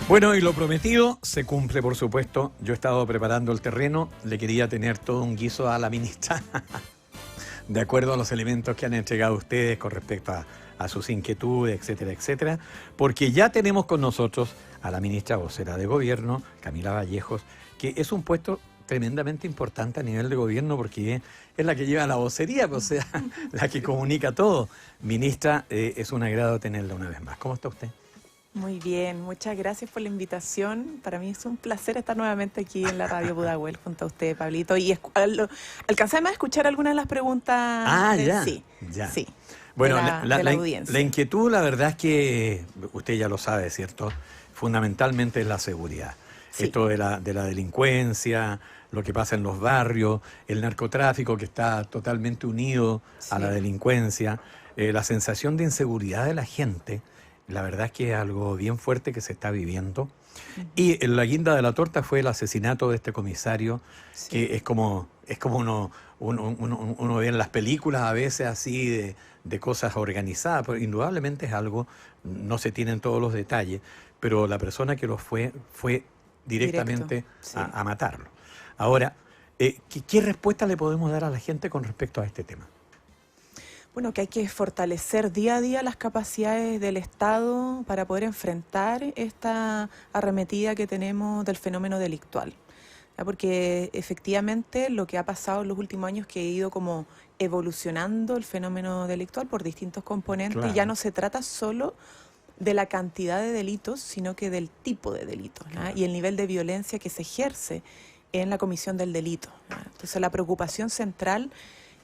Bueno, y lo prometido se cumple, por supuesto. Yo he estado preparando el terreno, le quería tener todo un guiso a la ministra, de acuerdo a los elementos que han entregado ustedes con respecto a sus inquietudes, etcétera, etcétera, porque ya tenemos con nosotros a la ministra vocera de Gobierno, Camila Vallejos, que es un puesto tremendamente importante a nivel de gobierno porque es la que lleva la vocería, o sea, la que comunica todo. Ministra, es un agrado tenerla una vez más. ¿Cómo está usted? Muy bien, muchas gracias por la invitación. Para mí es un placer estar nuevamente aquí en la Radio Pudahuel junto a usted, Pablito. Y alcancé a escuchar algunas de las preguntas. Ya. Sí, Ya. sí. Bueno, de la audiencia. La inquietud, la verdad es que usted ya lo sabe, ¿cierto? Fundamentalmente es la seguridad. Sí. Esto de la delincuencia, lo que pasa en los barrios, el narcotráfico que está totalmente unido a la delincuencia, la sensación de inseguridad de la gente. La verdad es que es algo bien fuerte que se está viviendo. Y la guinda de la torta fue el asesinato de este comisario, que es como uno ve en las películas a veces así de cosas organizadas, pero indudablemente es algo, no se tienen todos los detalles, pero la persona que lo fue directamente a matarlo. Ahora, ¿qué respuesta le podemos dar a la gente con respecto a este tema? Bueno, que hay que fortalecer día a día las capacidades del Estado para poder enfrentar esta arremetida que tenemos del fenómeno delictual. ¿Ya? Porque efectivamente lo que ha pasado en los últimos años es que ha ido como evolucionando el fenómeno delictual por distintos componentes. Claro. Y ya no se trata solo de la cantidad de delitos, sino que del tipo de delitos, ¿no? Claro. Y el nivel de violencia que se ejerce en la comisión del delito, ¿no? Entonces la preocupación central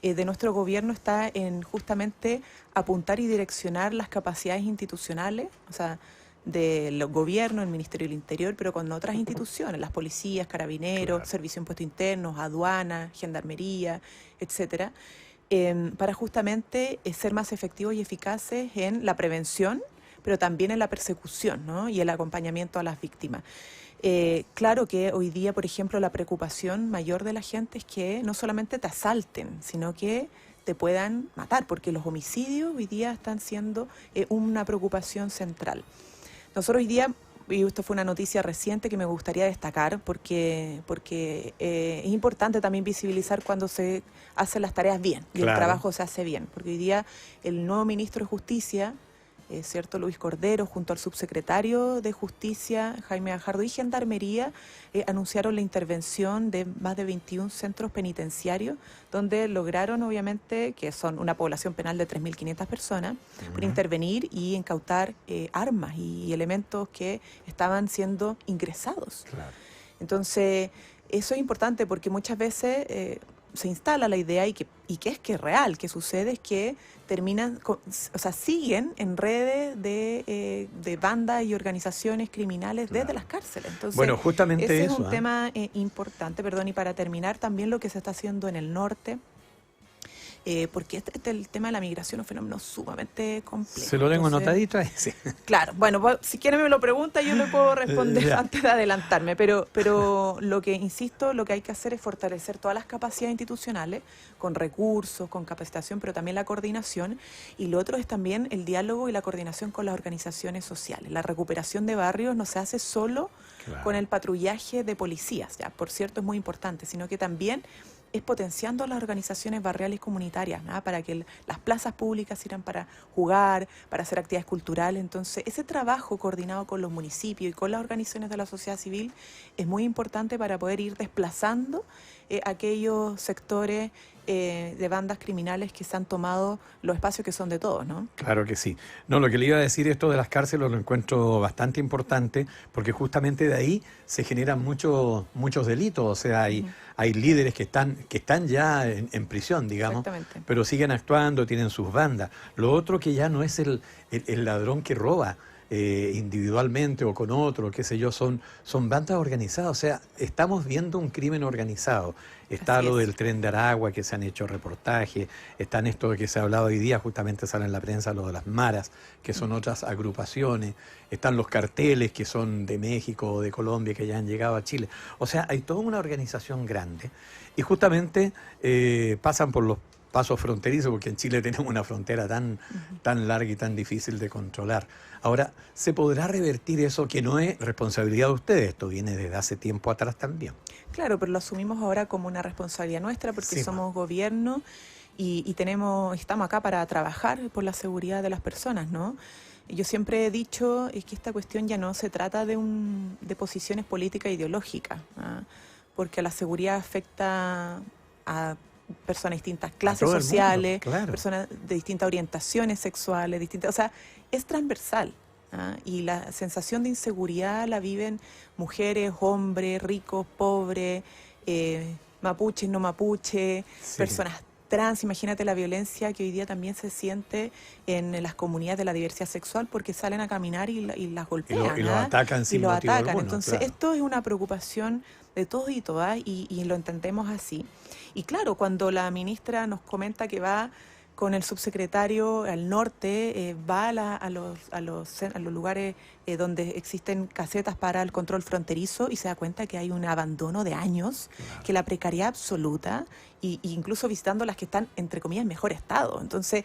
de nuestro gobierno está en justamente apuntar y direccionar las capacidades institucionales, o sea, del gobierno, el Ministerio del Interior, pero con otras instituciones, las policías, carabineros, Servicio de Impuestos Internos, aduana, gendarmería, etcétera, para justamente ser más efectivos y eficaces en la prevención, pero también en la persecución, ¿no? Y el acompañamiento a las víctimas. Claro que hoy día, por ejemplo, la preocupación mayor de la gente es que no solamente te asalten, sino que te puedan matar, porque los homicidios hoy día están siendo una preocupación central. Nosotros hoy día, y esto fue una noticia reciente que me gustaría destacar, porque es importante también visibilizar cuando se hacen las tareas bien y el trabajo se hace bien, porque hoy día el nuevo ministro de Justicia, ¿cierto? Luis Cordero, junto al subsecretario de Justicia, Jaime Gajardo, y Gendarmería, anunciaron la intervención de más de 21 centros penitenciarios, donde lograron, obviamente, que son una población penal de 3.500 personas, por intervenir y incautar armas y elementos que estaban siendo ingresados. Claro. Entonces, eso es importante porque muchas veces se instala la idea y que es real, que sucede es que terminan, siguen en redes de bandas y organizaciones criminales desde las cárceles. Entonces, bueno, justamente ese eso, es un tema importante, perdón, y para terminar también lo que se está haciendo en el norte, porque el tema de la migración es un fenómeno sumamente complejo. Se lo tengo anotadito ahí, sí. Claro, bueno, si quieren me lo pregunta, yo le puedo responder antes de adelantarme, pero lo que, insisto, lo que hay que hacer es fortalecer todas las capacidades institucionales, con recursos, con capacitación, pero también la coordinación, y lo otro es también el diálogo y la coordinación con las organizaciones sociales. La recuperación de barrios no se hace solo con el patrullaje de policías, ya, por cierto, es muy importante, sino que también es potenciando las organizaciones barriales comunitarias, ¿no? Para que las plazas públicas sirvan para jugar, para hacer actividades culturales. Entonces, ese trabajo coordinado con los municipios y con las organizaciones de la sociedad civil es muy importante para poder ir desplazando aquellos sectores de bandas criminales que se han tomado los espacios que son de todos, ¿no? Claro que sí. No, lo que le iba a decir, esto de las cárceles lo encuentro bastante importante, porque justamente de ahí se generan muchos delitos, o sea, hay líderes que están ya en prisión, digamos, pero siguen actuando, tienen sus bandas. Lo otro que ya no es el ladrón que roba individualmente o con otro, qué sé yo, son bandas organizadas, o sea, estamos viendo un crimen organizado. Está lo del Tren de Aragua, que se han hecho reportajes, están esto que se ha hablado hoy día, justamente sale en la prensa lo de las maras, que son otras agrupaciones, están los carteles que son de México o de Colombia que ya han llegado a Chile. O sea, hay toda una organización grande y justamente pasan por los pasos fronterizos, porque en Chile tenemos una frontera tan larga y tan difícil de controlar. Ahora, ¿se podrá revertir eso que no es responsabilidad de ustedes? Esto viene desde hace tiempo atrás también. Claro, pero lo asumimos ahora como una responsabilidad nuestra porque Sí, somos gobierno y estamos acá para trabajar por la seguridad de las personas, ¿no? Yo siempre he dicho es que esta cuestión ya no se trata de posiciones políticas e ideológicas, ¿ah? Porque la seguridad afecta a personas de distintas clases todo el mundo, sociales, claro. personas de distintas orientaciones sexuales, distintas, o sea, es transversal. ¿Ah? Y la sensación de inseguridad la viven mujeres, hombres, ricos, pobres, mapuches, no mapuches, Sí. personas trans. Imagínate la violencia que hoy día también se siente en las comunidades de la diversidad sexual porque salen a caminar y las golpean. Y lo ¿ah? atacan Y sin los motivo atacan. alguno, Entonces, claro. esto es una preocupación de todos y todas y lo entendemos así. Y claro, cuando la ministra nos comenta que va con el subsecretario al norte, va a los lugares donde existen casetas para el control fronterizo y se da cuenta que hay un abandono de años, Claro. que la precariedad absoluta, y incluso visitando las que están, entre comillas, en mejor estado. Entonces,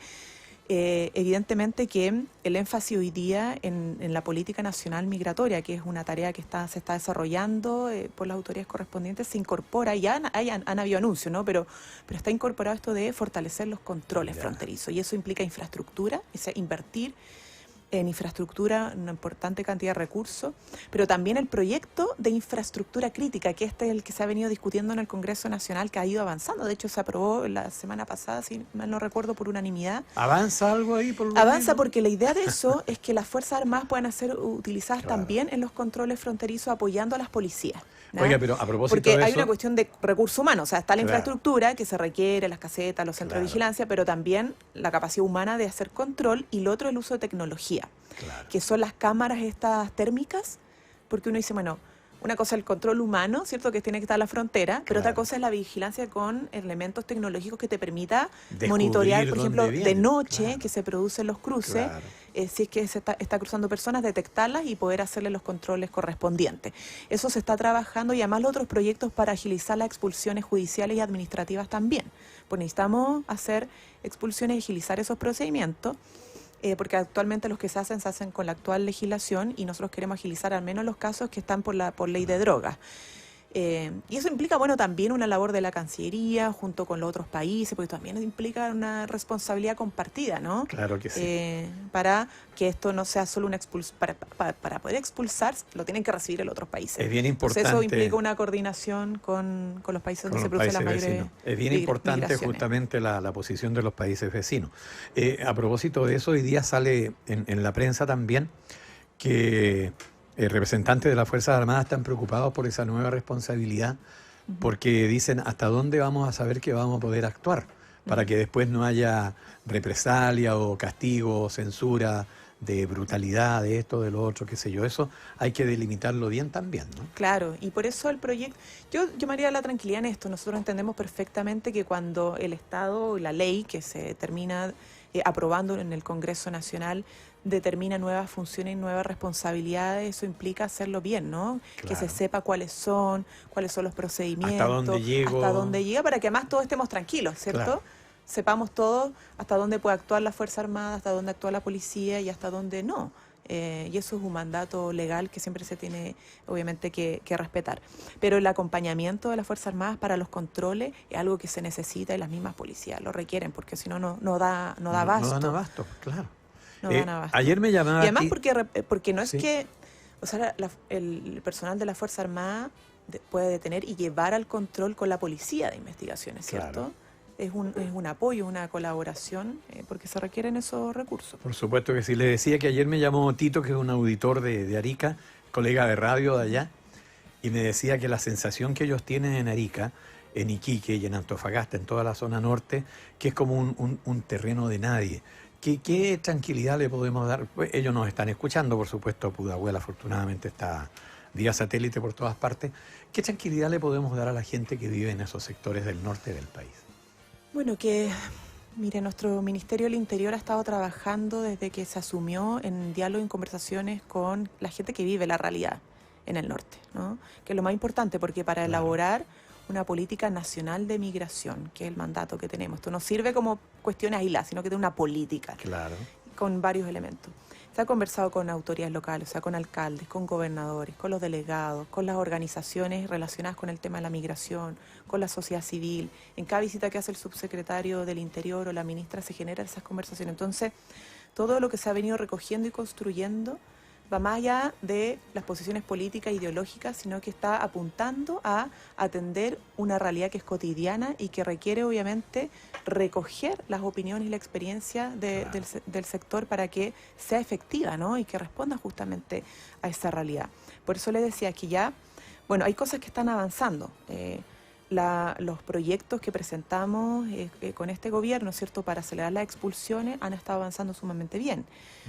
evidentemente que el énfasis hoy día en la política nacional migratoria, que es una tarea que se está desarrollando por las autoridades correspondientes, se incorpora, ya han habido anuncios, ¿no? Pero está incorporado esto de fortalecer los controles fronterizos, y eso implica infraestructura, es invertir en infraestructura una importante cantidad de recursos, pero también el proyecto de infraestructura crítica, que este es el que se ha venido discutiendo en el Congreso Nacional, que ha ido avanzando. De hecho, se aprobó la semana pasada, si mal no recuerdo, por unanimidad. ¿Avanza algo ahí por lo Avanza menos? porque la idea de eso es que las Fuerzas Armadas puedan ser utilizadas Claro. también en los controles fronterizos apoyando a las policías. ¿no? Oiga, pero a propósito Porque de hay eso, una cuestión de recursos humanos, o sea, está la Claro. infraestructura que se requiere, las casetas, los centros Claro. de vigilancia, pero también la capacidad humana de hacer control, y lo otro el uso de tecnología, claro. que son las cámaras estas térmicas, porque uno dice, bueno, una cosa es el control humano, ¿cierto?, que tiene que estar en la frontera, pero otra Claro. cosa es la vigilancia con elementos tecnológicos que te permita Descubrir monitorear, por ejemplo, dónde de vienen, noche, claro. que se producen los cruces, Claro. si es que se está cruzando personas, detectarlas y poder hacerle los controles correspondientes. Eso se está trabajando, y además los otros proyectos para agilizar las expulsiones judiciales y administrativas también. Pues necesitamos hacer expulsiones y agilizar esos procedimientos. Porque actualmente los que se hacen con la actual legislación, y nosotros queremos agilizar al menos los casos que están por ley de drogas. Y eso implica, bueno, también una labor de la Cancillería junto con los otros países, porque también implica una responsabilidad compartida, ¿no? Claro que sí. Para que esto no sea solo una expulsión, para poder expulsar, lo tienen que recibir en los otros países. Es bien importante. Entonces eso implica una coordinación con los países donde se producen las mayores Es bien importante migraciones. justamente la posición de los países vecinos. A propósito de eso, hoy día sale en la prensa también que representantes de las Fuerzas Armadas están preocupados por esa nueva responsabilidad, porque dicen hasta dónde vamos a saber que vamos a poder actuar, para que después no haya represalia o castigo o censura de brutalidad, de esto, de lo otro, qué sé yo. Eso hay que delimitarlo bien también, ¿no? Claro, y por eso el proyecto, yo me haría la tranquilidad en esto. Nosotros entendemos perfectamente que cuando el Estado y la ley que se termina aprobando en el Congreso Nacional determina nuevas funciones y nuevas responsabilidades, eso implica hacerlo bien, ¿no? Claro. Que se sepa cuáles son los procedimientos, hasta dónde llega, para que además todos estemos tranquilos, ¿cierto? Claro. Sepamos todos hasta dónde puede actuar la Fuerza Armada, hasta dónde actúa la policía y hasta dónde no. Y eso es un mandato legal que siempre se tiene, obviamente, que respetar. Pero el acompañamiento de las Fuerzas Armadas para los controles es algo que se necesita, y las mismas policías lo requieren, porque si no, no da abasto. No dan abasto, claro. No dan abasto. Ayer me llamaba. Y además porque no es Sí. que, o sea, el personal de la Fuerza Armada puede detener y llevar al control con la policía de investigaciones, ¿cierto? Claro. Es un apoyo, una colaboración, porque se requieren esos recursos. Por supuesto que sí. Le decía que ayer me llamó Tito, que es un auditor de Arica, colega de radio de allá, y me decía que la sensación que ellos tienen en Arica, en Iquique y en Antofagasta, en toda la zona norte, que es como un terreno de nadie. ¿Qué tranquilidad le podemos dar? Pues ellos nos están escuchando, por supuesto. Pudahuel afortunadamente está vía satélite por todas partes. ¿Qué tranquilidad le podemos dar a la gente que vive en esos sectores del norte del país? Bueno, mire, nuestro Ministerio del Interior ha estado trabajando desde que se asumió en diálogo y en conversaciones con la gente que vive la realidad en el norte, ¿no? Que es lo más importante, porque para elaborar una política nacional de migración, que es el mandato que tenemos, esto no sirve como cuestiones aisladas, sino que tiene una política. Claro. con varios elementos. Se ha conversado con autoridades locales, o sea, con alcaldes, con gobernadores, con los delegados, con las organizaciones relacionadas con el tema de la migración, con la sociedad civil. En cada visita que hace el subsecretario del Interior o la ministra se generan esas conversaciones. Entonces, todo lo que se ha venido recogiendo y construyendo va más allá de las posiciones políticas e ideológicas, sino que está apuntando a atender una realidad que es cotidiana y que requiere obviamente recoger las opiniones y la experiencia del sector para que sea efectiva, ¿no? Y que responda justamente a esa realidad. Por eso le decía que ya, bueno, hay cosas que están avanzando. Los proyectos que presentamos con este gobierno, ¿cierto?, para acelerar las expulsiones han estado avanzando sumamente bien.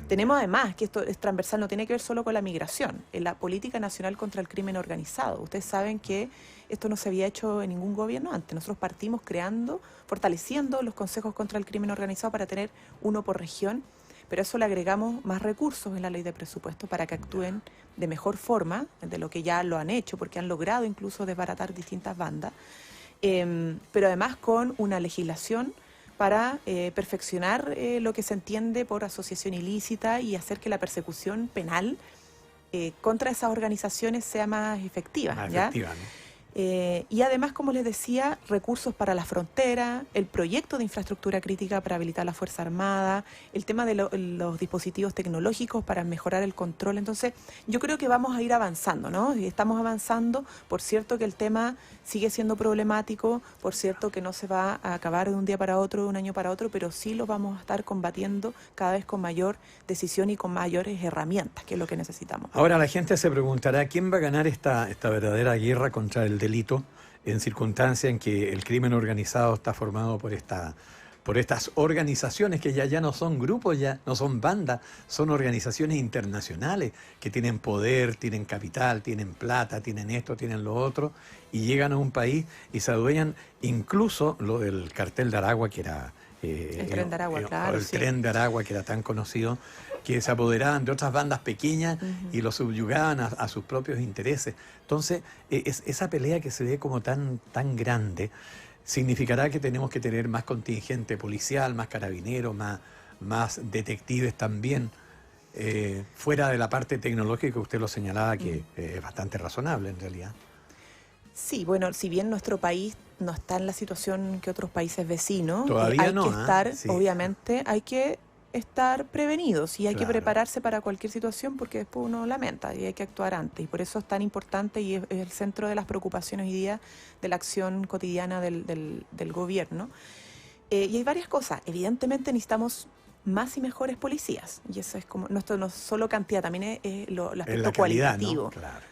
Tenemos además, que esto es transversal, no tiene que ver solo con la migración, en la política nacional contra el crimen organizado. Ustedes saben que esto no se había hecho en ningún gobierno antes. Nosotros partimos creando, fortaleciendo los consejos contra el crimen organizado para tener uno por región, pero a eso le agregamos más recursos en la ley de presupuesto para que actúen de mejor forma de lo que ya lo han hecho, porque han logrado incluso desbaratar distintas bandas, pero además con una legislación para perfeccionar lo que se entiende por asociación ilícita y hacer que la persecución penal contra esas organizaciones sea más efectiva. Más ¿ya? efectiva, ¿no? Y además, como les decía, recursos para la frontera, el proyecto de infraestructura crítica para habilitar la Fuerza Armada, el tema de los dispositivos tecnológicos para mejorar el control. Entonces, yo creo que vamos a ir avanzando, ¿no? Y estamos avanzando. Por cierto que el tema sigue siendo problemático, por cierto que no se va a acabar de un día para otro, de un año para otro, pero sí lo vamos a estar combatiendo cada vez con mayor decisión y con mayores herramientas, que es lo que necesitamos. Ahora la gente se preguntará, ¿quién va a ganar esta verdadera guerra contra el delito en circunstancias en que el crimen organizado está formado por estas organizaciones que ya no son grupos, ya no son bandas, son organizaciones internacionales que tienen poder, tienen capital, tienen plata, tienen esto, tienen lo otro, y llegan a un país y se adueñan incluso lo del cartel de Aragua, que era el tren de Aragua, claro. El tren de Aragua, que era tan conocido, que se apoderaban de otras bandas pequeñas y lo subyugaban a sus propios intereses. Entonces, esa pelea que se ve como tan grande, significará que tenemos que tener más contingente policial, más carabineros, más detectives también, fuera de la parte tecnológica que usted lo señalaba, que es bastante razonable en realidad. Sí, bueno, si bien nuestro país no está en la situación que otros países vecinos, Todavía hay no, que estar, sí. Obviamente, hay que estar prevenidos y hay que Claro. prepararse para cualquier situación porque después uno lamenta y hay que actuar antes. Y por eso es tan importante y es el centro de las preocupaciones hoy día de la acción cotidiana del gobierno. Y hay varias cosas. Evidentemente necesitamos más y mejores policías. Y eso es como, no es solo cantidad, también es el aspecto cualitativo. ¿No? Claro.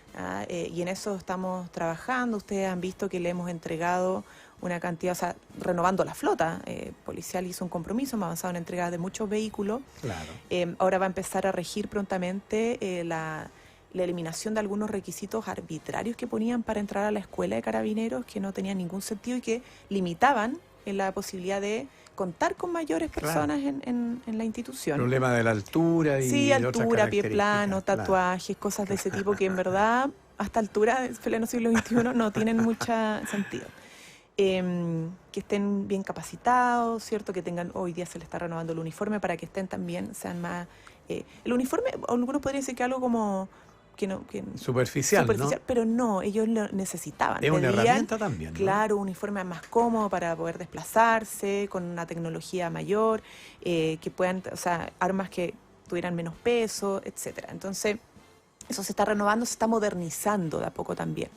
Y en eso estamos trabajando. Ustedes han visto que le hemos entregado una cantidad, o sea, renovando la flota policial hizo un compromiso, hemos avanzado en entrega de muchos vehículos. Claro. Ahora va a empezar a regir prontamente la eliminación de algunos requisitos arbitrarios que ponían para entrar a la escuela de carabineros que no tenían ningún sentido y que limitaban la posibilidad de contar con mayores personas en la institución. El problema de la altura y sí, de otras altura, pie características, plano, claro. tatuajes, cosas de ese tipo que en verdad, hasta altura del pleno siglo XXI, no tienen mucho sentido. Que estén bien capacitados, ¿cierto? Que tengan, hoy día se le está renovando el uniforme para que estén también, sean más... el uniforme, algunos podrían decir que algo como... Superficial, ¿no? Pero no, ellos lo necesitaban. Es una herramienta también, ¿no? Claro, un uniforme más cómodo para poder desplazarse, con una tecnología mayor, que puedan, o sea, armas que tuvieran menos peso, etcétera. Entonces, eso se está renovando, se está modernizando de a poco también.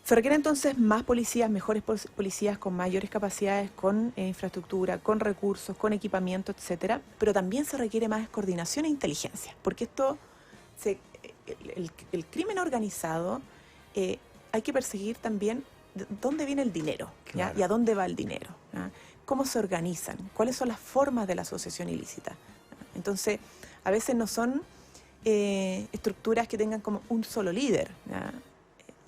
Se requiere entonces más policías, mejores policías con mayores capacidades, con infraestructura, con recursos, con equipamiento, etcétera. Pero también se requiere más coordinación e inteligencia, porque esto, el crimen organizado, hay que perseguir también dónde viene el dinero, ¿ya? Claro. Y a dónde va el dinero, ¿ya? Cómo se organizan, cuáles son las formas de la asociación ilícita. Entonces, a veces no son estructuras que tengan como un solo líder, ¿ya?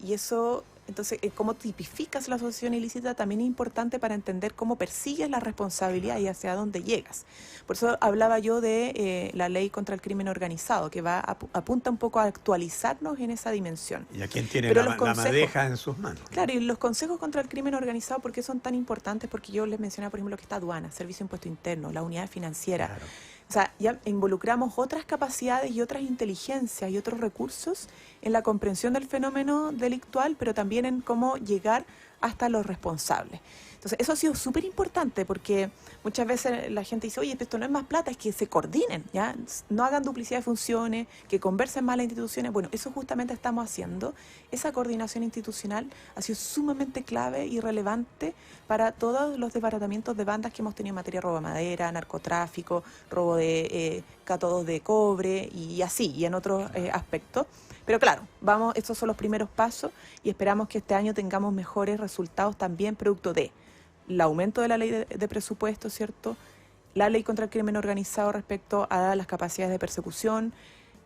Y eso, entonces, cómo tipificas la asociación ilícita también es importante para entender cómo persigues la responsabilidad y hacia dónde llegas. Por eso hablaba yo de la ley contra el crimen organizado, que apunta un poco a actualizarnos en esa dimensión. Y a quien tiene Pero la madeja en sus manos. Claro, y los consejos contra el crimen organizado, ¿por qué son tan importantes? Porque yo les mencionaba, por ejemplo, que está aduana, Servicio de Impuesto Interno, la unidad financiera. Claro. O sea, ya involucramos otras capacidades y otras inteligencias y otros recursos en la comprensión del fenómeno delictual, pero también en cómo llegar hasta los responsables. Entonces, eso ha sido súper importante porque muchas veces la gente dice, oye, esto no es más plata, es que se coordinen, ¿ya? No hagan duplicidad de funciones, que conversen más las instituciones. Bueno, eso justamente estamos haciendo. Esa coordinación institucional ha sido sumamente clave y relevante para todos los desbaratamientos de bandas que hemos tenido en materia de robo de madera, narcotráfico, robo de cátodos de cobre y así, y en otros aspectos. Pero claro, estos son los primeros pasos y esperamos que este año tengamos mejores resultados también producto de el aumento de la ley de presupuesto, ¿cierto? La ley contra el crimen organizado respecto a las capacidades de persecución,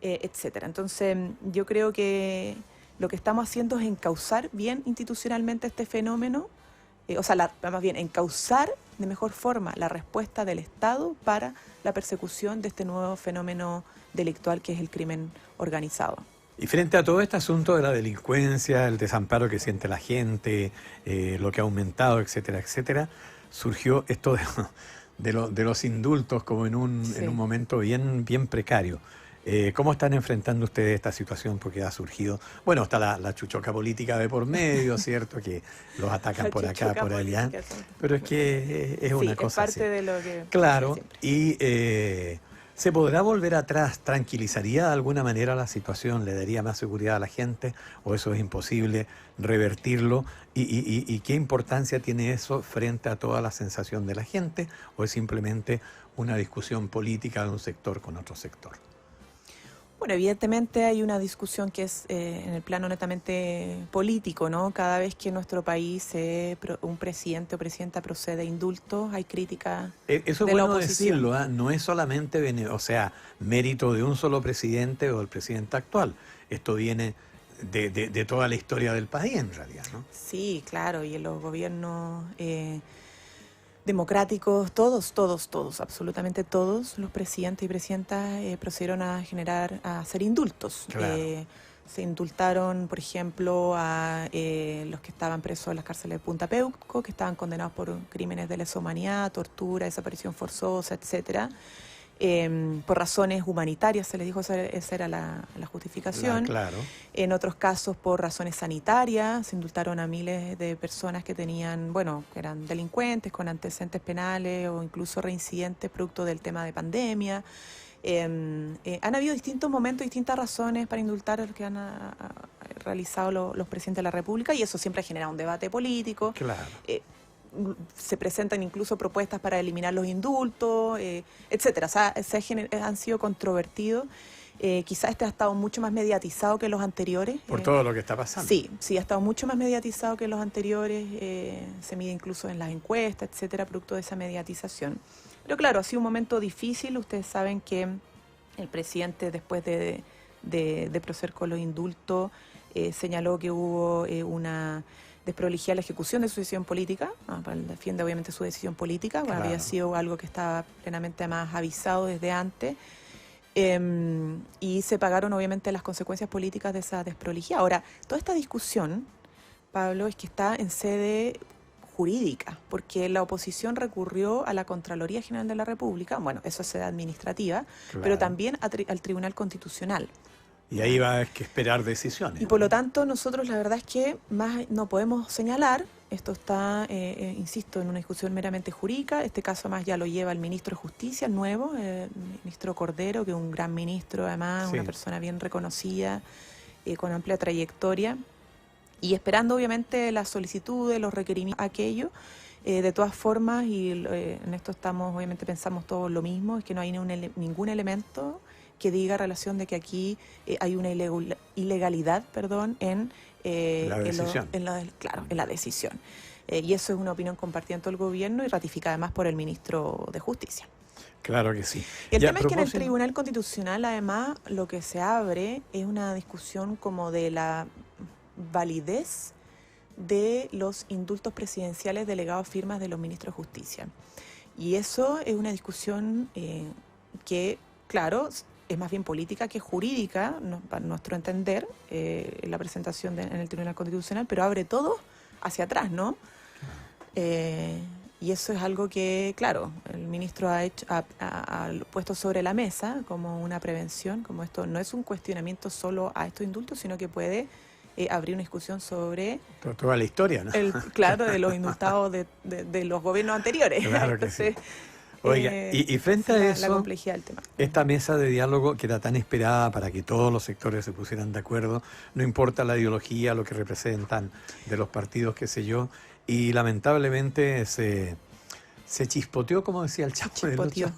etcétera. Entonces, yo creo que lo que estamos haciendo es encauzar bien institucionalmente este fenómeno, más bien encauzar de mejor forma la respuesta del Estado para la persecución de este nuevo fenómeno delictual que es el crimen organizado. Y frente a todo este asunto de la delincuencia, el desamparo que siente la gente, lo que ha aumentado, etcétera, etcétera, surgió esto de los indultos como en un momento bien precario. ¿Cómo están enfrentando ustedes esta situación? Porque ha surgido, bueno, está la chuchoca política de por medio, ¿cierto? Que los atacan por acá, por allá. Pero es que es una cosa así. Es parte de lo que... Claro, y... ¿se podrá volver atrás? ¿Tranquilizaría de alguna manera la situación? ¿Le daría más seguridad a la gente? ¿O eso es imposible revertirlo? ¿Y qué importancia tiene eso frente a toda la sensación de la gente? ¿O es simplemente una discusión política de un sector con otro sector? Bueno, evidentemente hay una discusión que es en el plano netamente político, ¿no? Cada vez que en nuestro país un presidente o presidenta procede a indultos, hay crítica eso es de la bueno oposición. decirlo, ¿eh? No es solamente mérito de un solo presidente o del presidente actual. Esto viene de toda la historia del país, en realidad, ¿no? Sí, claro, y en los gobiernos democráticos, todos, absolutamente todos los presidentes y presidentas procedieron a hacer indultos. Claro. Se indultaron, por ejemplo, a los que estaban presos en las cárceles de Punta Peuco, que estaban condenados por crímenes de lesa humanidad, tortura, desaparición forzosa, etcétera. Por razones humanitarias, se les dijo, esa era la justificación. Claro. En otros casos, por razones sanitarias, se indultaron a miles de personas que tenían, que eran delincuentes con antecedentes penales o incluso reincidentes producto del tema de pandemia. Han habido distintos momentos, distintas razones para indultar a los que han realizado los presidentes de la República y eso siempre ha generado un debate político. Claro. Se presentan incluso propuestas para eliminar los indultos, etcétera. O sea, han sido controvertidos. Quizás este ha estado mucho más mediatizado que los anteriores. Por todo lo que está pasando. Sí, ha estado mucho más mediatizado que los anteriores. Se mide incluso en las encuestas, etcétera, producto de esa mediatización. Pero claro, ha sido un momento difícil. Ustedes saben que el presidente, después de proceder con los indultos, señaló que hubo una desprolijidad en la ejecución de su decisión política, defiende obviamente su decisión política, Claro. Había sido algo que estaba plenamente más avisado desde antes, y se pagaron obviamente las consecuencias políticas de esa desprolijidad. Ahora, toda esta discusión, Pablo, es que está en sede jurídica, porque la oposición recurrió a la Contraloría General de la República, eso es sede administrativa, Claro. pero también al Tribunal Constitucional. Y ahí va a haber que esperar decisiones. Y por lo tanto, nosotros la verdad es que más no podemos señalar, esto está, insisto, en una discusión meramente jurídica, este caso más ya lo lleva el ministro de Justicia, el nuevo, el ministro Cordero, que es un gran ministro, además, Sí. una persona bien reconocida, con amplia trayectoria, y esperando obviamente las solicitudes, los requerimientos, aquello. De todas formas, y en esto obviamente pensamos todos lo mismo, es que no hay ningún elemento que diga relación de que aquí hay una ilegalidad, en La decisión. en la decisión. Y eso es una opinión compartida en todo el gobierno y ratificada además por el ministro de Justicia. Claro que sí. Y el Ya, tema es que en el propósito- Tribunal Constitucional, además, lo que se abre es una discusión como de la validez de los indultos presidenciales delegados firmas de los ministros de Justicia. Y eso es una discusión que, claro, es más bien política que jurídica, para nuestro entender, en la presentación en el Tribunal Constitucional, pero abre todo hacia atrás, ¿no? Y eso es algo que, claro, el ministro ha puesto sobre la mesa como una prevención, como esto no es un cuestionamiento solo a estos indultos, sino que puede abrir una discusión sobre toda la historia, ¿no? Claro, de los indultados de los gobiernos anteriores. Claro que Entonces, sí. Oiga, y frente a eso, la complejidad del tema. Esta mesa de diálogo que era tan esperada para que todos los sectores se pusieran de acuerdo, no importa la ideología, lo que representan de los partidos, qué sé yo, y lamentablemente se chispoteó, como decía el Chavo del Ocho.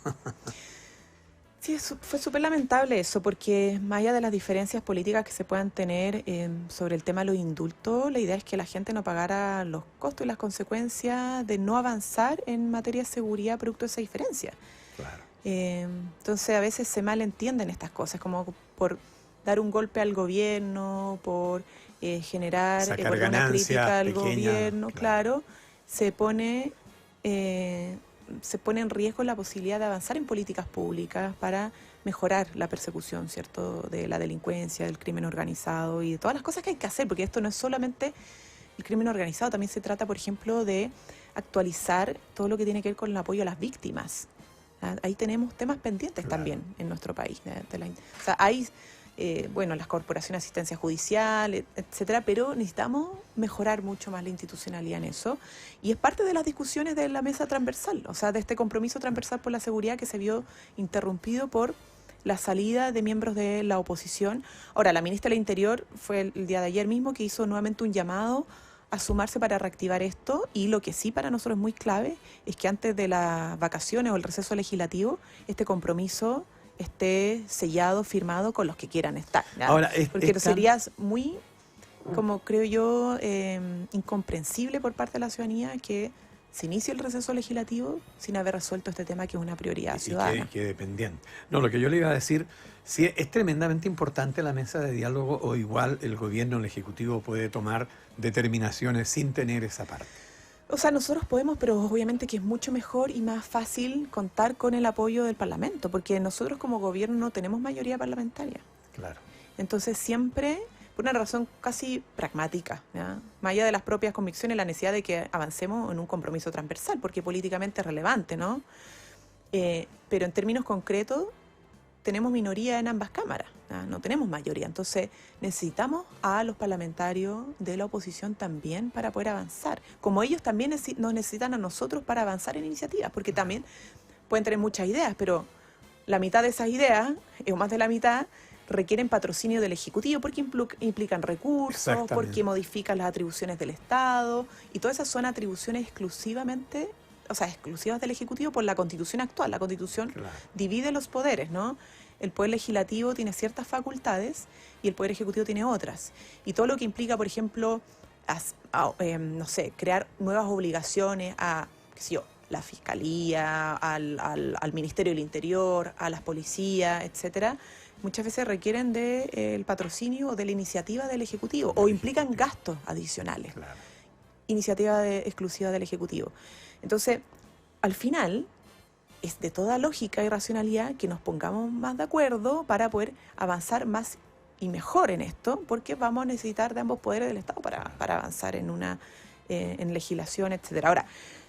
Sí, fue súper lamentable eso, porque más allá de las diferencias políticas que se puedan tener sobre el tema de los indultos, la idea es que la gente no pagara los costos y las consecuencias de no avanzar en materia de seguridad producto de esa diferencia. Claro. Entonces a veces se malentienden estas cosas, como por dar un golpe al gobierno, por generar una crítica al gobierno, claro, se pone en riesgo la posibilidad de avanzar en políticas públicas para mejorar la persecución, ¿cierto?, de la delincuencia, del crimen organizado y de todas las cosas que hay que hacer, porque esto no es solamente el crimen organizado, también se trata, por ejemplo, de actualizar todo lo que tiene que ver con el apoyo a las víctimas. Ahí tenemos temas pendientes también en nuestro país. O sea, hay las corporaciones de asistencia judicial, etcétera, pero necesitamos mejorar mucho más la institucionalidad en eso, y es parte de las discusiones de la mesa transversal, o sea, de este compromiso transversal por la seguridad que se vio interrumpido por la salida de miembros de la oposición. Ahora, la ministra del Interior fue el día de ayer mismo que hizo nuevamente un llamado a sumarse para reactivar esto, y lo que sí para nosotros es muy clave es que antes de las vacaciones o el receso legislativo este compromiso esté sellado, firmado con los que quieran estar. Ahora, porque sería muy, como creo yo, incomprensible por parte de la ciudadanía que se inicie el receso legislativo sin haber resuelto este tema que es una prioridad ciudadana. Y que dependiente. No, lo que yo le iba a decir, si es tremendamente importante la mesa de diálogo, o igual el gobierno, el ejecutivo puede tomar determinaciones sin tener esa parte. O sea, nosotros podemos, pero obviamente que es mucho mejor y más fácil contar con el apoyo del Parlamento, porque nosotros como gobierno no tenemos mayoría parlamentaria. Claro. Entonces siempre, por una razón casi pragmática, ¿ya?, más allá de las propias convicciones, la necesidad de que avancemos en un compromiso transversal, porque políticamente es relevante, ¿no? Pero en términos concretos, tenemos minoría en ambas cámaras, ¿ya?, no tenemos mayoría. Entonces necesitamos a los parlamentarios de la oposición también para poder avanzar, como ellos también nos necesitan a nosotros para avanzar en iniciativas, porque también pueden tener muchas ideas, pero la mitad de esas ideas, o más de la mitad, requieren patrocinio del Ejecutivo porque implican recursos, porque modifican las atribuciones del Estado, y todas esas son atribuciones exclusivas del Ejecutivo por la Constitución actual. La Constitución divide los poderes, ¿no? El Poder Legislativo tiene ciertas facultades y el Poder Ejecutivo tiene otras. Y todo lo que implica, por ejemplo, crear nuevas obligaciones a, la Fiscalía, al Ministerio del Interior, a las policías, etcétera, muchas veces requieren del patrocinio o de la iniciativa del Ejecutivo, o implican gastos adicionales. Claro. Iniciativa exclusiva del Ejecutivo. Entonces, al final, es de toda lógica y racionalidad que nos pongamos más de acuerdo para poder avanzar más y mejor en esto, porque vamos a necesitar de ambos poderes del Estado para avanzar en legislación, etcétera. Ahora,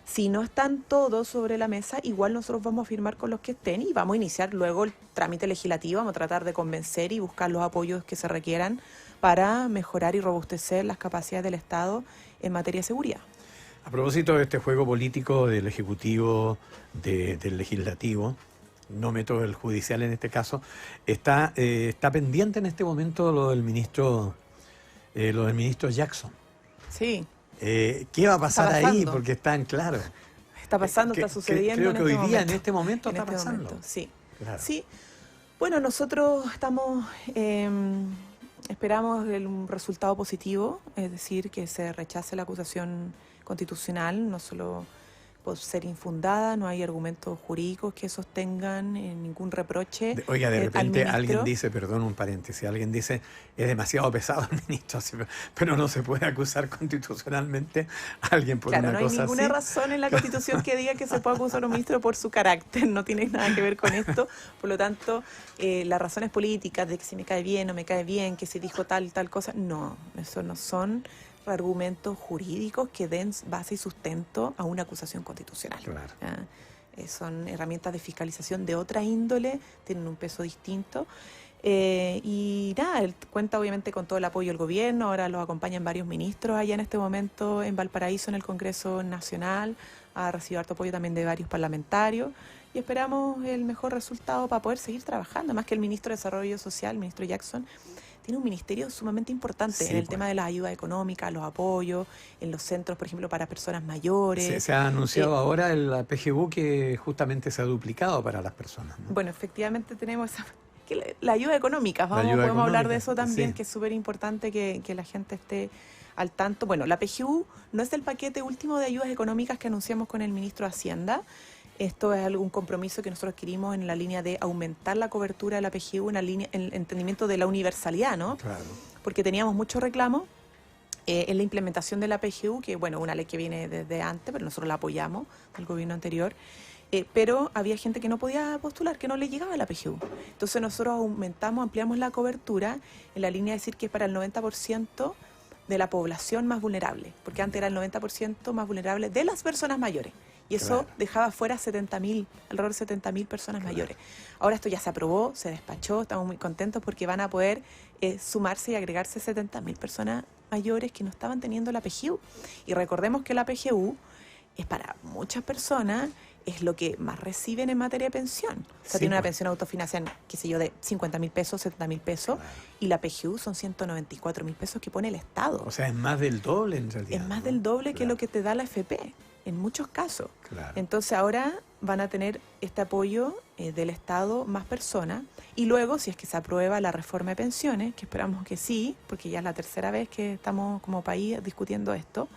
si no están todos sobre la mesa, igual nosotros vamos a firmar con los que estén y vamos a iniciar luego el trámite legislativo, vamos a tratar de convencer y buscar los apoyos que se requieran para mejorar y robustecer las capacidades del Estado en materia de seguridad. A propósito de este juego político del Ejecutivo, del Legislativo, no meto el judicial en este caso, está pendiente en este momento lo del ministro Jackson. Sí. ¿Qué va a pasar ahí? Porque están claros. Está pasando, está sucediendo. Creo que hoy día, en este momento, está pasando. Sí. Claro. Sí. Bueno, nosotros esperamos un resultado positivo, es decir, que se rechace la acusación constitucional, no solo por ser infundada, no hay argumentos jurídicos que sostengan ningún reproche. Oiga, de repente alguien dice, perdón, un paréntesis, alguien dice, es demasiado pesado el ministro, pero no se puede acusar constitucionalmente a alguien por una cosa así. Claro, no hay ninguna razón en la Constitución que diga que se puede acusar a un ministro por su carácter, no tiene nada que ver con esto. Por lo tanto, las razones políticas de que si me cae bien o me cae bien, que si dijo tal cosa, no, eso no son argumentos jurídicos que den base y sustento a una acusación constitucional. Claro. Son herramientas de fiscalización de otra índole, tienen un peso distinto. Y nada, él cuenta obviamente con todo el apoyo del gobierno, ahora lo acompañan varios ministros allá en este momento en Valparaíso, en el Congreso Nacional, ha recibido harto apoyo también de varios parlamentarios y esperamos el mejor resultado para poder seguir trabajando, más que el ministro de Desarrollo Social, el ministro Jackson, tiene un ministerio sumamente importante en el tema de las ayudas económicas, los apoyos, en los centros, por ejemplo, para personas mayores. Se ha anunciado ahora la PGU que justamente se ha duplicado para las personas, ¿no? Bueno, efectivamente tenemos la ayuda económica, podemos hablar de eso también, que es súper importante que la gente esté al tanto. Bueno, la PGU no es el paquete último de ayudas económicas que anunciamos con el ministro de Hacienda. Esto es algún compromiso que nosotros adquirimos en la línea de aumentar la cobertura de la PGU, en el entendimiento de la universalidad, ¿no? Claro. Porque teníamos mucho reclamo en la implementación de la PGU, que bueno, una ley que viene desde antes, pero nosotros la apoyamos del gobierno anterior. Pero había gente que no podía postular, que no le llegaba la PGU. Entonces nosotros ampliamos la cobertura en la línea de decir que es para el 90% de la población más vulnerable, porque antes era el 90% más vulnerable de las personas mayores. Y eso dejaba fuera alrededor de 70.000 personas mayores. Ahora esto ya se aprobó, se despachó, estamos muy contentos porque van a poder sumarse y agregarse 70.000 personas mayores que no estaban teniendo la PGU. Y recordemos que la PGU es para muchas personas, es lo que más reciben en materia de pensión. O sea, tiene una pensión autofinanciada, qué sé yo, de 50.000 pesos, 70.000 pesos, y la PGU son 194.000 pesos que pone el Estado. O sea, es más del doble en realidad. Es más del doble que lo que te da la AFP, en muchos casos. Entonces ahora van a tener este apoyo del Estado más personas, y luego, si es que se aprueba la reforma de pensiones, que esperamos que sí, porque ya es la tercera vez que estamos como país discutiendo esto,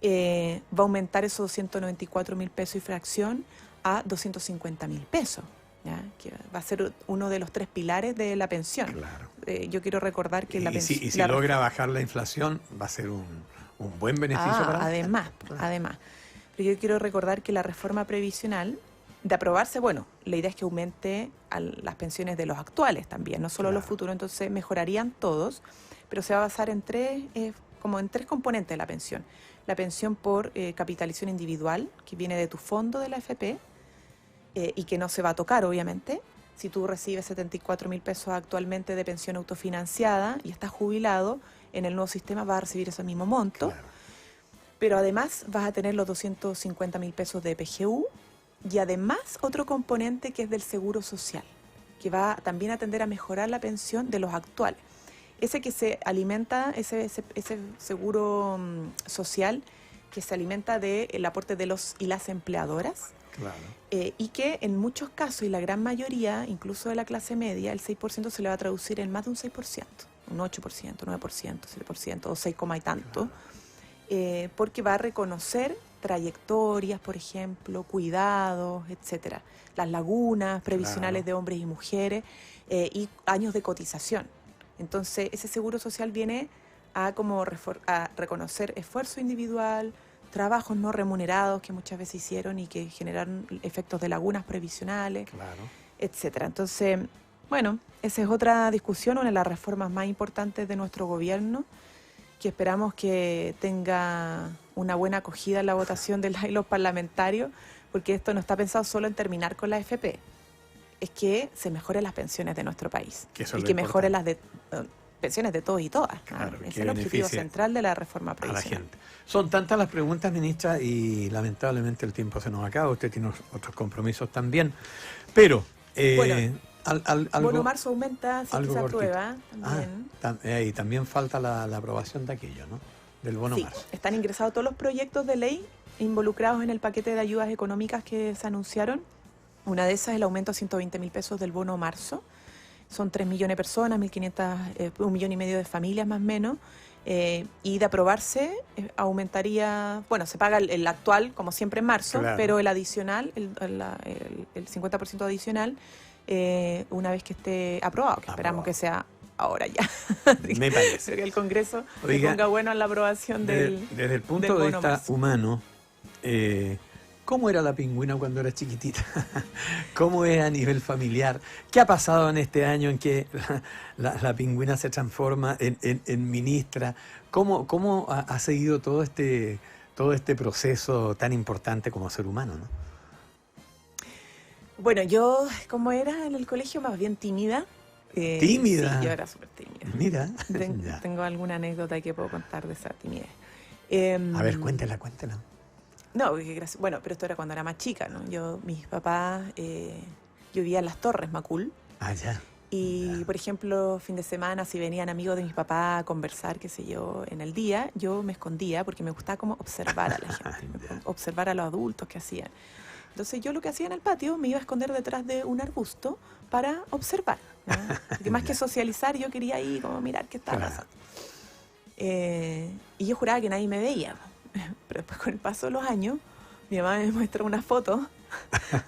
va a aumentar esos 294.000 pesos y fracción a 250.000 pesos, ¿ya? Que va a ser uno de los 3 pilares de la pensión. Yo quiero recordar que la pensión... Y si logra bajar la inflación, va a ser un buen beneficio para además. Pero yo quiero recordar que la reforma previsional, de aprobarse, bueno, la idea es que aumente las pensiones de los actuales también, no solo los futuros, entonces mejorarían todos, pero se va a basar en tres componentes de la pensión. La pensión por capitalización individual, que viene de tu fondo de la AFP, y que no se va a tocar, obviamente. Si tú recibes 74.000 pesos actualmente de pensión autofinanciada y estás jubilado, en el nuevo sistema vas a recibir ese mismo monto. Pero además vas a tener los 250.000 pesos de PGU y además otro componente que es del seguro social, que va también a tender a mejorar la pensión de los actuales. Ese que se alimenta, ese seguro social que se alimenta del aporte de los y las empleadoras, y que en muchos casos, y la gran mayoría, incluso de la clase media, el 6% se le va a traducir en más de un 6%, un 8%, 9%, 7% o 6, y tanto, porque va a reconocer trayectorias, por ejemplo, cuidados, etcétera, las lagunas previsionales de hombres y mujeres, y años de cotización. Entonces, ese seguro social viene a reconocer esfuerzo individual, trabajos no remunerados que muchas veces hicieron y que generaron efectos de lagunas previsionales, etcétera. Entonces, bueno, esa es otra discusión, una de las reformas más importantes de nuestro gobierno, que esperamos que tenga una buena acogida en la votación de los parlamentarios, porque esto no está pensado solo en terminar con la AFP, es que se mejoren las pensiones de nuestro país y que mejoren las pensiones de todos y todas. Es el objetivo central de la reforma previsional. Son tantas las preguntas, ministra, y lamentablemente el tiempo se nos acaba. Usted tiene otros compromisos también. Pero, bono marzo aumenta si se aprueba. Y también falta la aprobación de aquello, ¿no? Del bono marzo. Están ingresados todos los proyectos de ley involucrados en el paquete de ayudas económicas que se anunciaron. Una de esas es el aumento a 120.000 pesos del bono marzo. Son 3 millones de personas, 1,5 millones de familias más o menos. Y de aprobarse, aumentaría, bueno, se paga el actual, como siempre en marzo, pero el adicional, el 50% adicional, una vez que esté aprobado, que esperamos que sea ahora ya. Me parece. Que el Congreso le ponga bueno a la aprobación desde el punto de vista humano, ¿Cómo era la pingüina cuando era chiquitita? ¿Cómo es a nivel familiar? ¿Qué ha pasado en este año en que la pingüina se transforma en ministra? ¿Cómo ha seguido todo este proceso tan importante como ser humano, ¿no? Bueno, yo, como era en el colegio, más bien tímida. ¿Tímida? Sí, yo era súper tímida. Mira. Ya. Tengo alguna anécdota que puedo contar de esa timidez. A ver, cuéntela. No, bueno, pero esto era cuando era más chica, ¿no? Mis papás, yo vivía en Las Torres, Macul. Ah, ya. Y, por ejemplo, fin de semana, si venían amigos de mis papás a conversar, qué sé yo, en el día, yo me escondía porque me gustaba como observar a la gente, observar a los adultos que hacían. Entonces yo lo que hacía en el patio, me iba a esconder detrás de un arbusto para observar, ¿no? Porque más que socializar, yo quería ahí como mirar qué estaba pasando. Y yo juraba que nadie me veía. Pero después, con el paso de los años, mi mamá me muestra una foto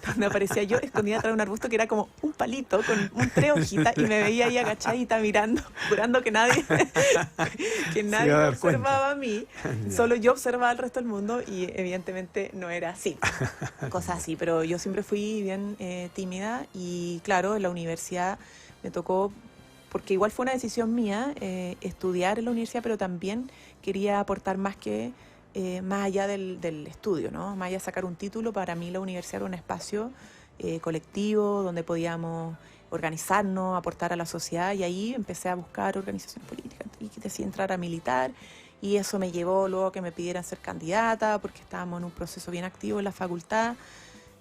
donde aparecía yo escondida detrás de un arbusto que era como un palito con 3 hojitas y me veía ahí agachadita mirando, jurando que nadie me observaba a mí, solo yo observaba al resto del mundo y evidentemente no era así, cosas así, pero yo siempre fui bien tímida y claro, en la universidad me tocó, porque igual fue una decisión mía estudiar en la universidad, pero también quería aportar más allá del estudio, ¿no? Más allá de sacar un título, para mí la universidad era un espacio colectivo donde podíamos organizarnos, aportar a la sociedad y ahí empecé a buscar organización política y decidí entrar a militar y eso me llevó luego a que me pidieran ser candidata porque estábamos en un proceso bien activo en la facultad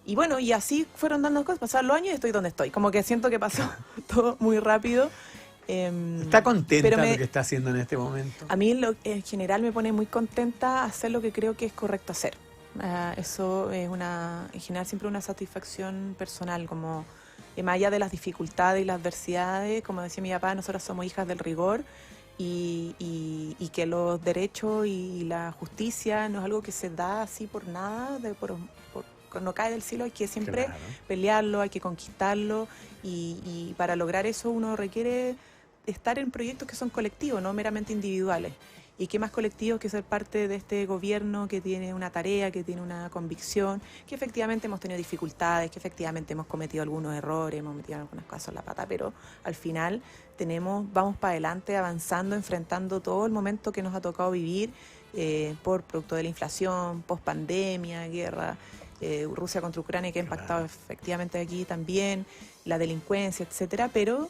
y bueno, y así fueron dando cosas, pasaron los años y estoy donde estoy, como que siento que pasó todo muy rápido. ¿Está contenta lo que está haciendo en este momento? A mí en general me pone muy contenta hacer lo que creo que es correcto hacer. Eso es en general siempre una satisfacción personal, como más allá de las dificultades y las adversidades, como decía mi papá, nosotros somos hijas del rigor y que los derechos y la justicia no es algo que se da así por nada, no cae del cielo, hay que siempre pelearlo, hay que conquistarlo y para lograr eso uno requiere estar en proyectos que son colectivos, no meramente individuales. Y qué más colectivos que ser parte de este gobierno que tiene una tarea, que tiene una convicción, que efectivamente hemos tenido dificultades, que efectivamente hemos cometido algunos errores, hemos metido algunas cosas en la pata, pero al final vamos para adelante avanzando, enfrentando todo el momento que nos ha tocado vivir por producto de la inflación, post-pandemia, guerra, Rusia contra Ucrania que ha impactado efectivamente aquí también, la delincuencia, etcétera, pero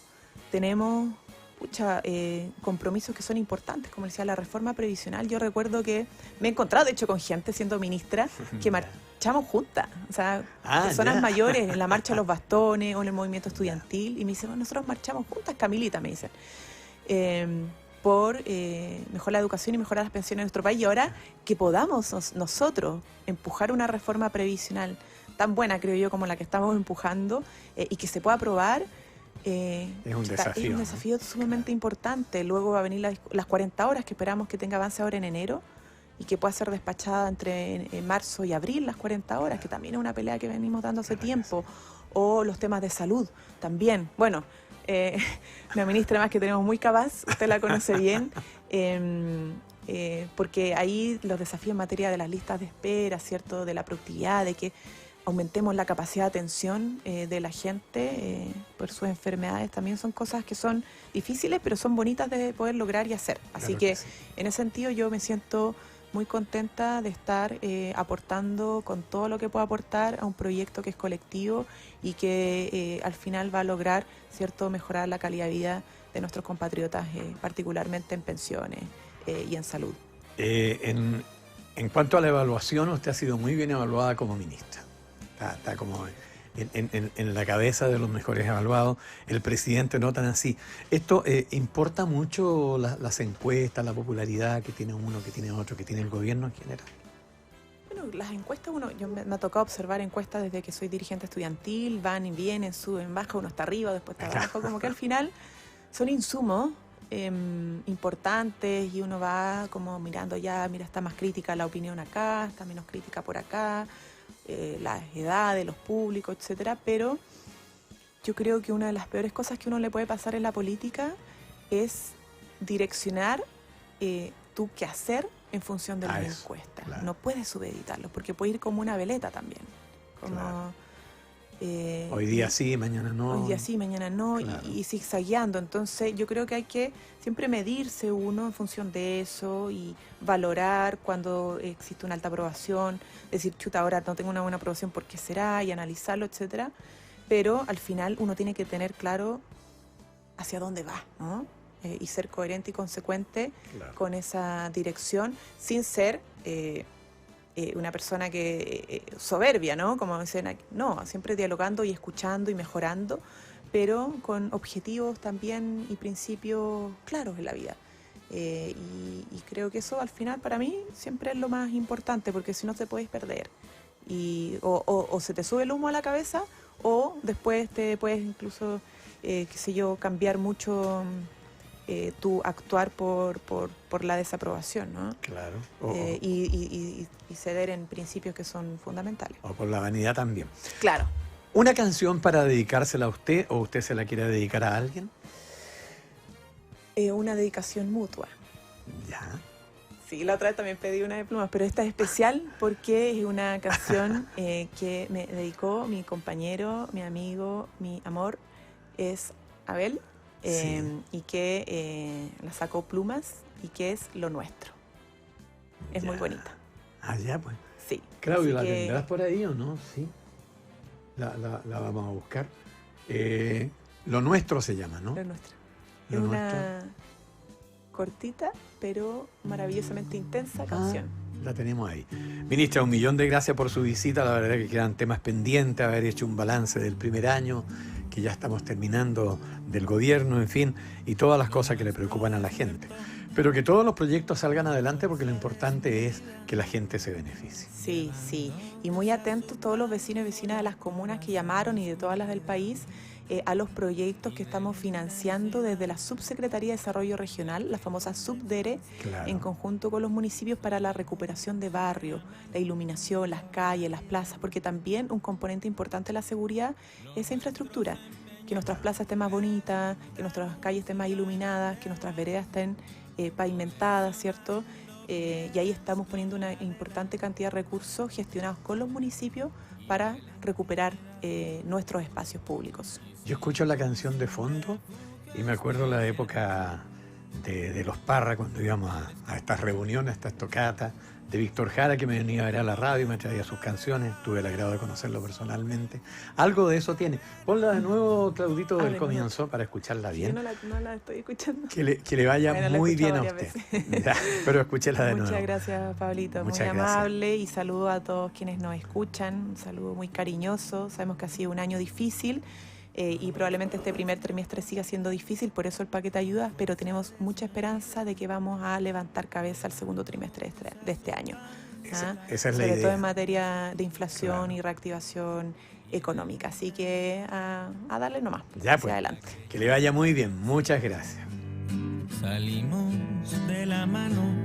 tenemos compromisos que son importantes, como decía, la reforma previsional. Yo recuerdo que me he encontrado, de hecho, con gente siendo ministra que marchamos juntas, o sea, personas mayores en la marcha de los bastones o en el movimiento estudiantil, y me dicen, bueno, nosotros marchamos juntas, Camilita, me dicen, por mejorar la educación y mejorar las pensiones en nuestro país, y ahora que podamos nosotros empujar una reforma previsional tan buena, creo yo, como la que estamos empujando, y que se pueda aprobar, es un desafío sumamente importante. Luego va a venir las 40 horas que esperamos que tenga avance ahora en enero y que pueda ser despachada entre marzo y abril, las 40 horas, que también es una pelea que venimos dando hace tiempo. O los temas de salud también. Bueno, una ministra más que tenemos muy capaz, usted la conoce bien, porque ahí los desafíos en materia de las listas de espera, ¿cierto?, de la productividad, de que aumentemos la capacidad de atención de la gente por sus enfermedades, también son cosas que son difíciles, pero son bonitas de poder lograr y hacer. Así que sí, en ese sentido yo me siento muy contenta de estar aportando con todo lo que puedo aportar a un proyecto que es colectivo y que al final va a lograr, ¿cierto?, mejorar la calidad de vida de nuestros compatriotas, particularmente en pensiones y en salud. En cuanto a la evaluación, usted ha sido muy bien evaluada como ministra. Está como en la cabeza de los mejores evaluados. El presidente no tan así. Esto importa mucho las encuestas, la popularidad que tiene uno, que tiene otro, que tiene el gobierno en general. Bueno, las encuestas, me ha tocado observar encuestas desde que soy dirigente estudiantil, van y vienen, suben, bajan, uno está arriba, después está abajo, como que al final son insumos importantes y uno va como mirando mira, está más crítica la opinión acá, está menos crítica por acá, las edades, los públicos, etcétera, pero yo creo que una de las peores cosas que uno le puede pasar en la política es direccionar tu quehacer en función de las eso, encuestas. claro. No puedes subeditarlo, porque puede ir como una veleta también. Como, Claro. Hoy día sí, mañana no. Hoy día sí, mañana no, Claro. y zigzagueando. Entonces yo creo que hay que siempre medirse uno en función de eso y valorar cuando existe una alta aprobación, decir, chuta, ahora no tengo una buena aprobación, ¿por qué será? Y analizarlo, etcétera. Pero al final uno tiene que tener claro hacia dónde va, ¿no? Y ser coherente y consecuente Claro. con esa dirección, sin ser una persona que soberbia, ¿no? Como dicen aquí. No, siempre dialogando y escuchando y mejorando, pero con objetivos también y principios claros en la vida. Y creo que eso al final para mí siempre es lo más importante, porque si no te puedes perder. O se te sube el humo a la cabeza, o después te puedes incluso, qué sé yo, cambiar mucho tu actuar por la desaprobación, ¿no? Claro. Y ceder en principios que son fundamentales. O por la vanidad también. Claro. ¿Una canción para dedicársela a usted o usted se la quiere dedicar a alguien? Una dedicación mutua. Ya. Sí, la otra vez también pedí una de plumas, pero esta es especial porque es una canción que me dedicó mi compañero, mi amigo, mi amor, es Abel, Sí. y que la sacó Plumas y que es Lo Nuestro. Es muy Ya. bonita. Ah, ya, pues. Sí. Claudio, ¿la así que- tendrás por ahí o no? Sí. La vamos a buscar. Lo Nuestro se llama, ¿no? Lo Nuestro. Lo Es Nuestro. una cortita, pero maravillosamente intensa Ah, canción. la tenemos ahí. Ministra, 1.000.000 de gracias por su visita. La verdad que quedan temas pendientes, haber hecho un balance del primer año, que ya estamos terminando del gobierno, en fin, y todas las cosas que le preocupan a la gente. Pero que todos los proyectos salgan adelante porque lo importante es que la gente se beneficie. Sí, sí. Y muy atentos todos los vecinos y vecinas de las comunas que llamaron y de todas las del país a los proyectos que estamos financiando desde la Subsecretaría de Desarrollo Regional, la famosa SUBDERE, Claro. en conjunto con los municipios para la recuperación de barrios, la iluminación, las calles, las plazas, porque también un componente importante de la seguridad es esa infraestructura. Que nuestras plazas estén más bonitas, que nuestras calles estén más iluminadas, que nuestras veredas estén pavimentadas, ¿cierto? Y ahí estamos poniendo una importante cantidad de recursos gestionados con los municipios para recuperar nuestros espacios públicos. Yo escucho la canción de fondo y me acuerdo la época de los Parra, cuando íbamos a estas reuniones, a estas tocatas, de Víctor Jara, que me venía a ver a la radio y me traía sus canciones. Tuve el agrado de conocerlo personalmente. Algo de eso tiene. Ponla de nuevo, Claudito, del de comienzo para escucharla Yo bien. no la estoy escuchando. Que le vaya Bueno, la he muy bien a escuchado usted. varias Ya, pero escúchela de nuevo. Muchas gracias, Pablito. Muchas muy gracias. amable y saludo a todos quienes nos escuchan. Un saludo muy cariñoso. Sabemos que ha sido un año difícil y probablemente este primer trimestre siga siendo difícil, por eso el paquete ayuda, pero tenemos mucha esperanza de que vamos a levantar cabeza el segundo trimestre de este año. Esa es la Sobre todo idea. en materia de inflación Claro. y reactivación económica. Así que a darle nomás, Ya, hacia pues. adelante. Que le vaya muy bien. Muchas gracias. Salimos de la mano